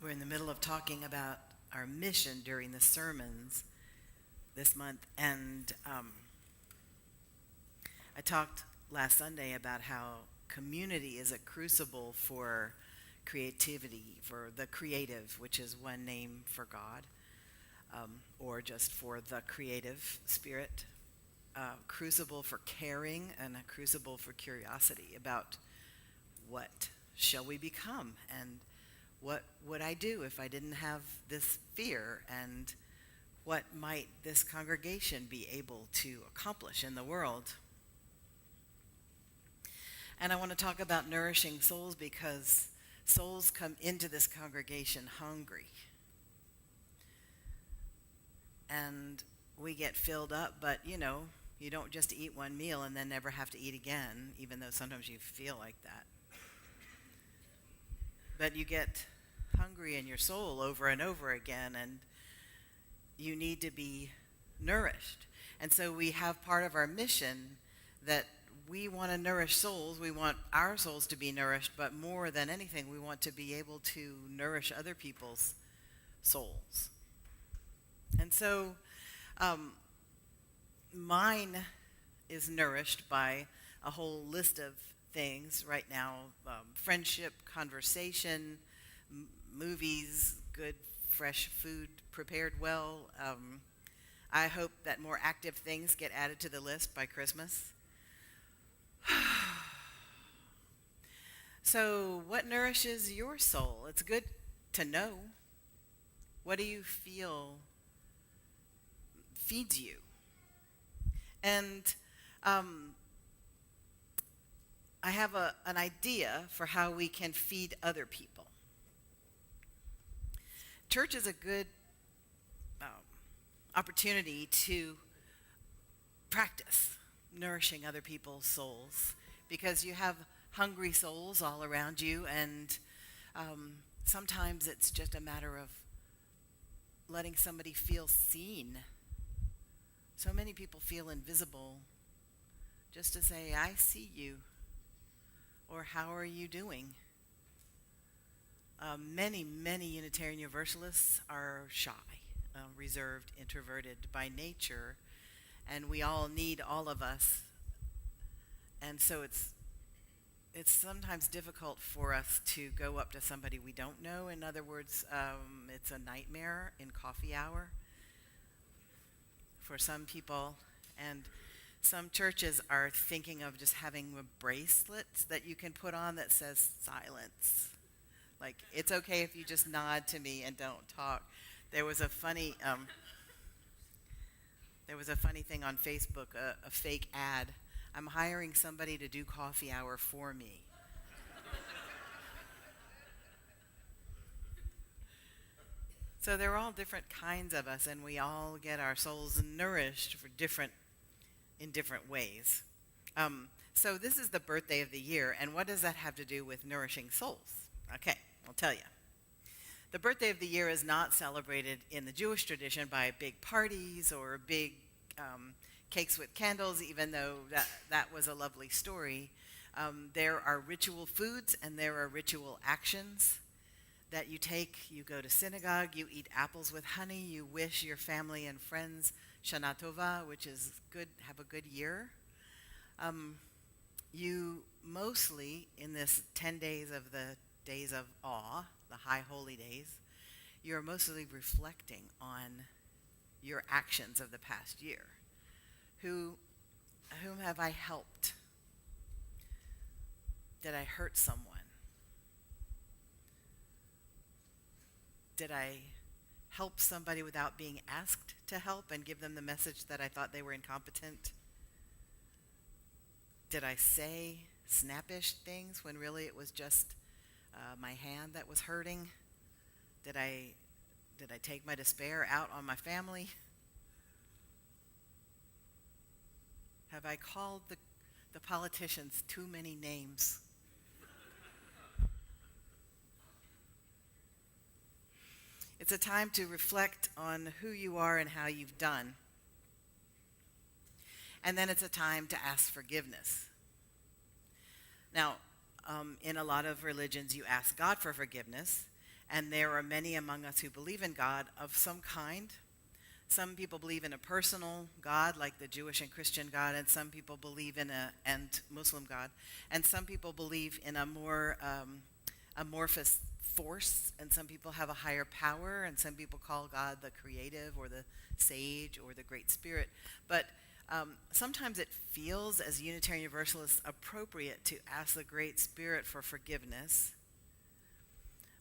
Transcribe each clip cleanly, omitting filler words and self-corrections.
We're in the middle of talking about our mission during the sermons this month, and I talked last Sunday about how community is a crucible for creativity, for the creative, which is one name for God, or just for the creative spirit, crucible for caring, and a crucible for curiosity about what shall we become, and what would I do if I didn't have this fear, and what might this congregation be able to accomplish in the world? And I want to talk about nourishing souls because souls come into this congregation hungry. And we get filled up, but you don't just eat one meal and then never have to eat again, even though sometimes you feel like that. But you get hungry in your soul over and over again, and you need to be nourished. And so we have part of our mission that we want to nourish souls. We want our souls to be nourished, but more than anything, we want to be able to nourish other people's souls. And so mine is nourished by a whole list of things right now: friendship, conversation, movies, good fresh food prepared well. I hope that more active things get added to the list by Christmas. So what nourishes your soul? It's good to know. What do you feel feeds you? And I have an idea for how we can feed other people. Church is a good opportunity to practice nourishing other people's souls, because you have hungry souls all around you, and sometimes it's just a matter of letting somebody feel seen. So many people feel invisible. Just to say, I see you, or how are you doing? Many Unitarian Universalists are shy, reserved, introverted by nature, and we all need all of us. And so it's sometimes difficult for us to go up to somebody we don't know. In other words, it's a nightmare in coffee hour for some people. And some churches are thinking of just having bracelets that you can put on that says silence. Like, it's okay if you just nod to me and don't talk. There was a funny thing on Facebook, a fake ad. I'm hiring somebody to do coffee hour for me. So there are all different kinds of us, and we all get our souls nourished in different ways. So this is the birthday of the year, and what does that have to do with nourishing souls? Okay, I'll tell you. The birthday of the year is not celebrated in the Jewish tradition by big parties or big cakes with candles, even though that was a lovely story. There are ritual foods and there are ritual actions that you take. You go to synagogue, you eat apples with honey, you wish your family and friends Shana Tova, which is good, have a good year. You mostly, in this 10 days of the days of awe, the high holy days, you're mostly reflecting on your actions of the past year. Whom have I helped? Did I hurt someone? Did I help somebody without being asked to help and give them the message that I thought they were incompetent? Did I say snappish things when really it was just my hand that was hurting? Did I take my despair out on my family? Have I called the politicians too many names? It's a time to reflect on who you are and how you've done. And then it's a time to ask forgiveness. Now, in a lot of religions, you ask God for forgiveness, And there are many among us who believe in God of some kind. Some people believe in a personal God, like the Jewish and Christian God, and some people believe in and Muslim God. And some people believe in a more amorphous force, and some people have a higher power, and some people call God the creative or the sage or the great spirit. But sometimes it feels, as Unitarian Universalists, appropriate to ask the great spirit for forgiveness.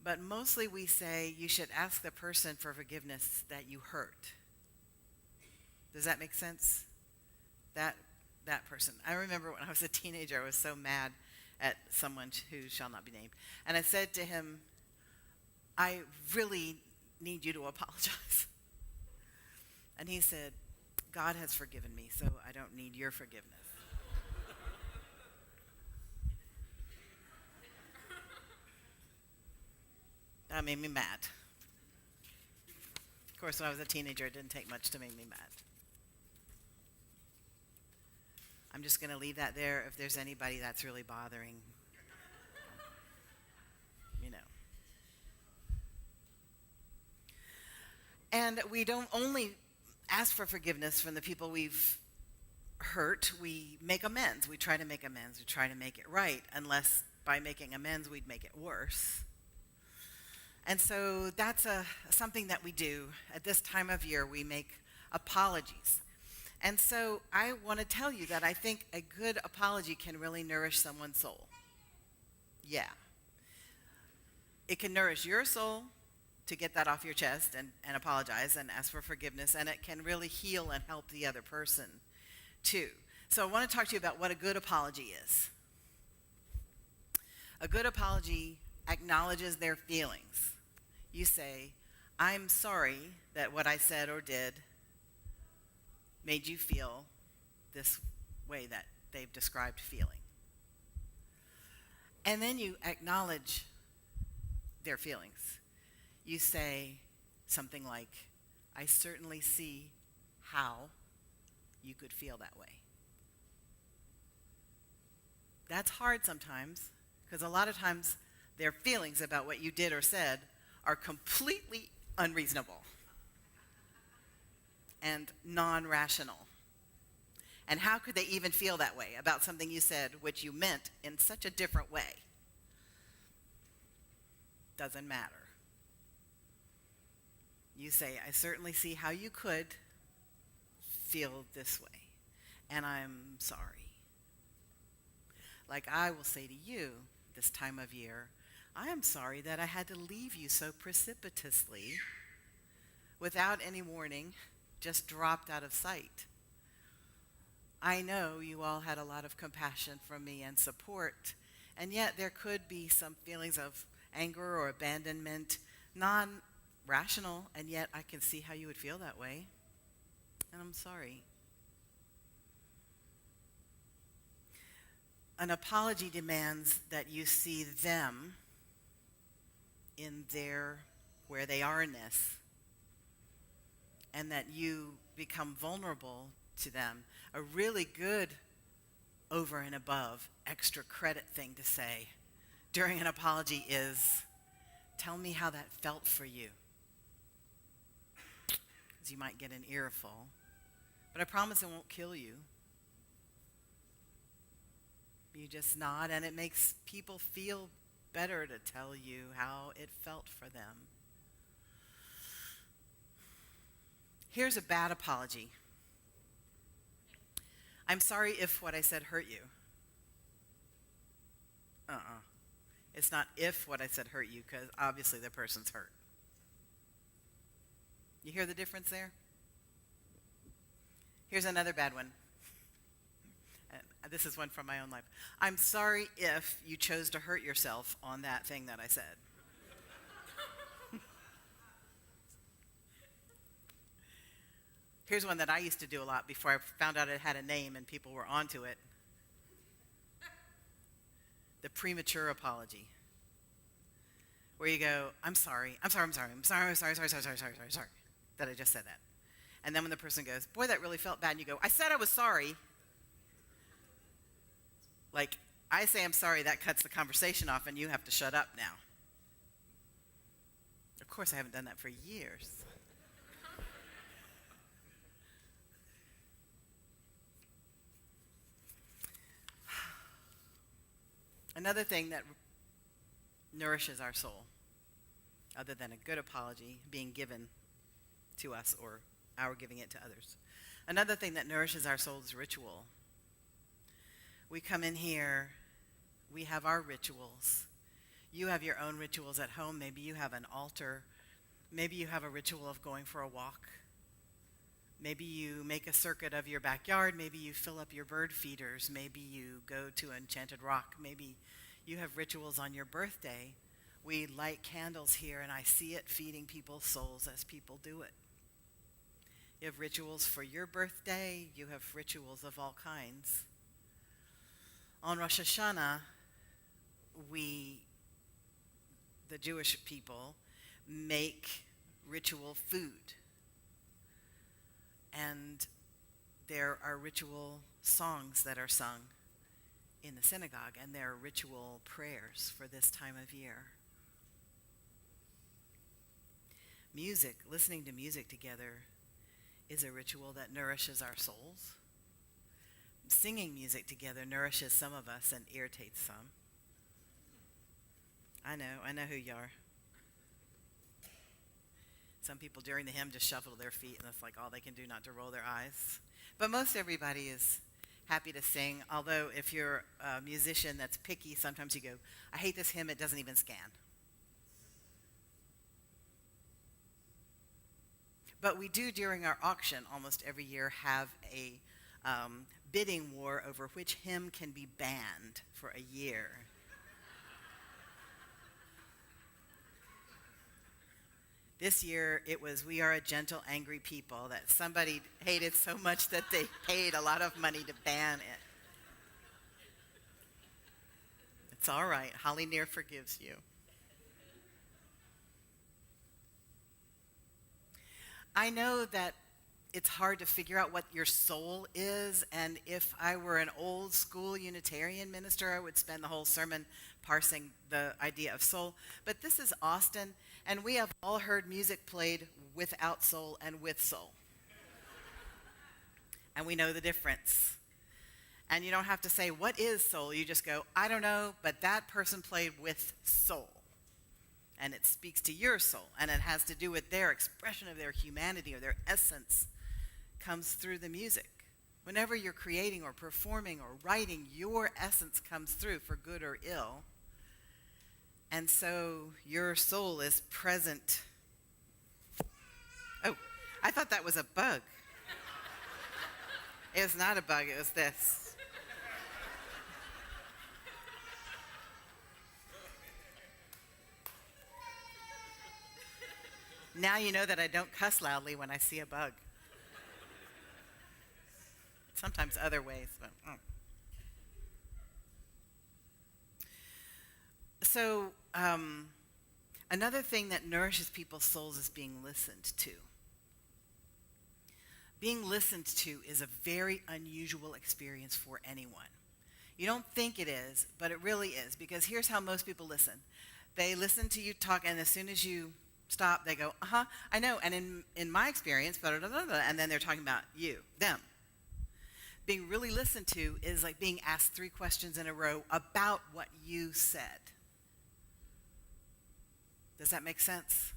But mostly we say you should ask the person for forgiveness that you hurt. Does that make sense? That person. I remember when I was a teenager, I was so mad at someone who shall not be named. And I said to him, I really need you to apologize. And he said, God has forgiven me, so I don't need your forgiveness. That made me mad. Of course, when I was a teenager, it didn't take much to make me mad. I'm just going to leave that there. If there's anybody that's really bothering, you know. And we don't only ask for forgiveness from the people we've hurt. We make amends. We try to make amends. We try to make it right, unless by making amends we'd make it worse. And so that's something that we do at this time of year. We make apologies. And so I want to tell you that I think a good apology can really nourish someone's soul. Yeah. It can nourish your soul to get that off your chest and apologize and ask for forgiveness. And it can really heal and help the other person too. So I want to talk to you about what a good apology is. A good apology acknowledges their feelings. You say, I'm sorry that what I said or did made you feel this way that they've described feeling. And then you acknowledge their feelings. You say something like, I certainly see how you could feel that way. That's hard sometimes, because a lot of times their feelings about what you did or said are completely unreasonable and non-rational. And how could they even feel that way about something you said which you meant in such a different way? Doesn't matter. You say, I certainly see how you could feel this way, and I'm sorry. Like I will say to you this time of year, I am sorry that I had to leave you so precipitously without any warning, just dropped out of sight. I know you all had a lot of compassion from me and support, and yet there could be some feelings of anger or abandonment, non-rational, and yet I can see how you would feel that way, and I'm sorry. An apology demands that you see them in where they are-ness, and that you become vulnerable to them. A really good over and above extra credit thing to say during an apology is, tell me how that felt for you. Because you might get an earful, but I promise it won't kill you. You just nod, and it makes people feel better to tell you how it felt for them. Here's a bad apology. I'm sorry if what I said hurt you. It's not if what I said hurt you, because obviously the person's hurt. You hear the difference there? Here's another bad one. This is one from my own life. I'm sorry if you chose to hurt yourself on that thing that I said. Here's one that I used to do a lot before I found out it had a name and people were onto it. The premature apology. Where you go, I'm sorry that I just said that. And then when the person goes, boy, that really felt bad, and you go, I said I was sorry. Like, I say I'm sorry, that cuts the conversation off, and you have to shut up now. course, I haven't done that for years. Another thing that nourishes our soul, other than a good apology being given to us or our giving it to others. Another thing that nourishes our soul is ritual. We come in here, we have our rituals. You have your own rituals at home. Maybe you have an altar. Maybe you have a ritual of going for a walk. Maybe you make a circuit of your backyard. Maybe you fill up your bird feeders. Maybe you go to Enchanted Rock. Maybe you have rituals on your birthday. We light candles here, and I see it feeding people's souls as people do it. You have rituals for your birthday. You have rituals of all kinds. On Rosh Hashanah, the Jewish people, make ritual food. And there are ritual songs that are sung in the synagogue, and there are ritual prayers for this time of year. Music, listening to music together, is a ritual that nourishes our souls. Singing music together nourishes some of us and irritates some. I know who you are. Some people during the hymn just shuffle their feet, and that's like all they can do not to roll their eyes. But most everybody is happy to sing, although if you're a musician that's picky, sometimes you go, I hate this hymn, it doesn't even scan. But we do, during our auction almost every year, have a bidding war over which hymn can be banned for a year. This year, it was We Are a Gentle, Angry People that somebody hated so much that they paid a lot of money to ban it. It's all right. Holly Near forgives you. I know that it's hard to figure out what your soul is, and if I were an old school Unitarian minister, I would spend the whole sermon parsing the idea of soul. But this is Austin, and we have all heard music played without soul and with soul. And we know the difference. And you don't have to say, what is soul? You just go, I don't know, but that person played with soul. And it speaks to your soul, and it has to do with their expression of their humanity or their essence comes through the music. Whenever you're creating or performing or writing, your essence comes through for good or ill. And so your soul is present. Oh, I thought that was a bug. It was not a bug, it was this. Now you know that I don't cuss loudly when I see a bug. Sometimes other ways, but. So, another thing that nourishes people's souls is being listened to. Being listened to is a very unusual experience for anyone. You don't think it is, but it really is, because here's how most people listen. They listen to you talk, and as soon as you stop, they go, I know, and in my experience, blah, blah, blah, blah, and then they're talking about you, them. Being really listened to is like being asked 3 questions in a row about what you said. Does that make sense?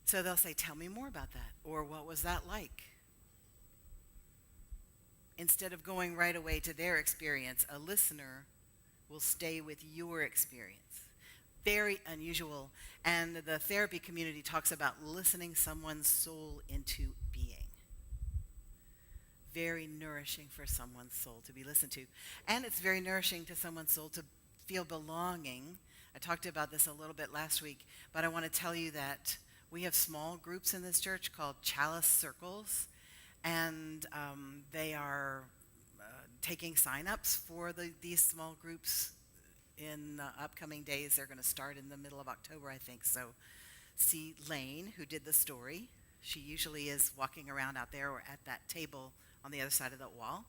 So they'll say, tell me more about that, or what was that like? Instead of going right away to their experience, a listener will stay with your experience. Very unusual, and the therapy community talks about listening someone's soul into being. Very nourishing for someone's soul to be listened to. And it's very nourishing to someone's soul to feel belonging. I talked about this a little bit last week, but I want to tell you that we have small groups in this church called Chalice Circles, and they are taking sign-ups for these small groups in the upcoming days. They're going to start in the middle of October, I think. So see Lane, who did the story. She usually is walking around out there or at that table on the other side of the wall,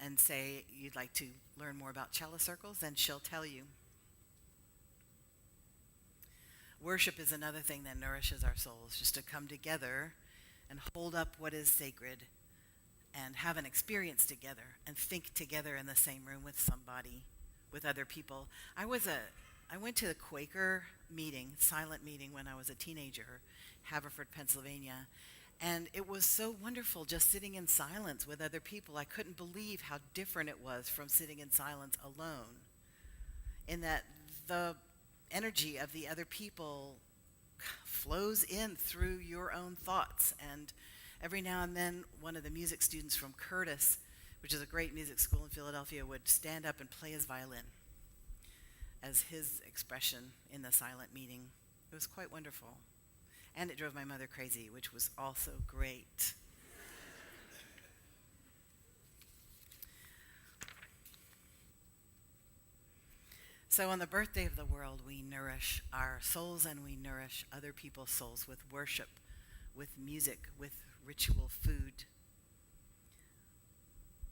and say you'd like to learn more about Chalice Circles, and she'll tell you. Worship is another thing that nourishes our souls, just to come together and hold up what is sacred and have an experience together and think together in the same room with somebody, with other people. I went to the Quaker meeting, silent meeting, when I was a teenager, Haverford, Pennsylvania, and it was so wonderful just sitting in silence with other people. I couldn't believe how different it was from sitting in silence alone, in that the energy of the other people flows in through your own thoughts. And every now and then, one of the music students from Curtis, which is a great music school in Philadelphia, would stand up and play his violin as his expression in the silent meeting. It was quite wonderful. And it drove my mother crazy, which was also great. So on the birthday of the world, we nourish our souls and we nourish other people's souls with worship, with music, with ritual food.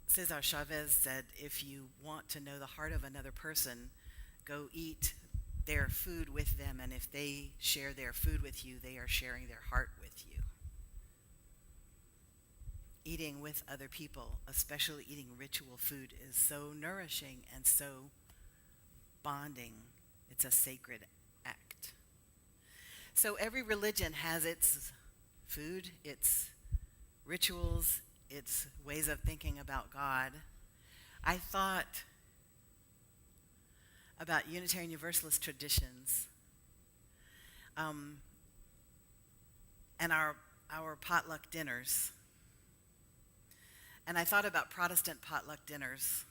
Cesar Chavez said, if you want to know the heart of another person, go eat their food with them, and if they share their food with you, they are sharing their heart with you. Eating with other people, especially eating ritual food, is so nourishing and so bonding. It's a sacred act. So every religion has its food, its rituals, its ways of thinking about God. I thought about Unitarian Universalist traditions and our potluck dinners. And I thought about Protestant potluck dinners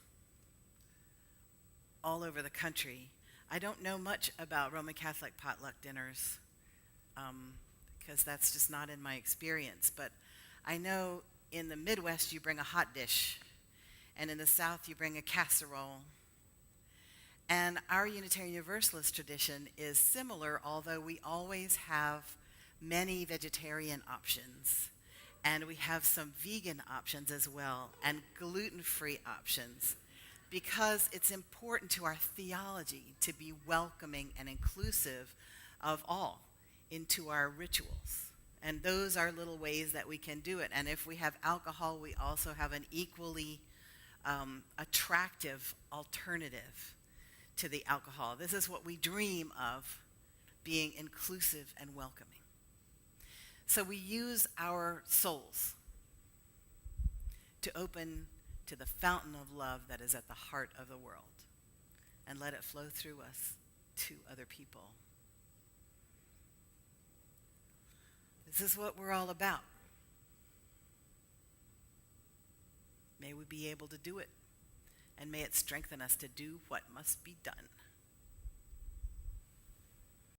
all over the country. I don't know much about Roman Catholic potluck dinners because that's just not in my experience. But I know in the Midwest you bring a hot dish, and in the South you bring a casserole. And our Unitarian Universalist tradition is similar, although we always have many vegetarian options. And we have some vegan options as well, and gluten-free options, because it's important to our theology to be welcoming and inclusive of all into our rituals. And those are little ways that we can do it. And if we have alcohol, we also have an equally attractive alternative to the alcohol. This is what we dream of, being inclusive and welcoming. So we use our souls to open to the fountain of love that is at the heart of the world and let it flow through us to other people. This is what we're all about. May we be able to do it, and may it strengthen us to do what must be done.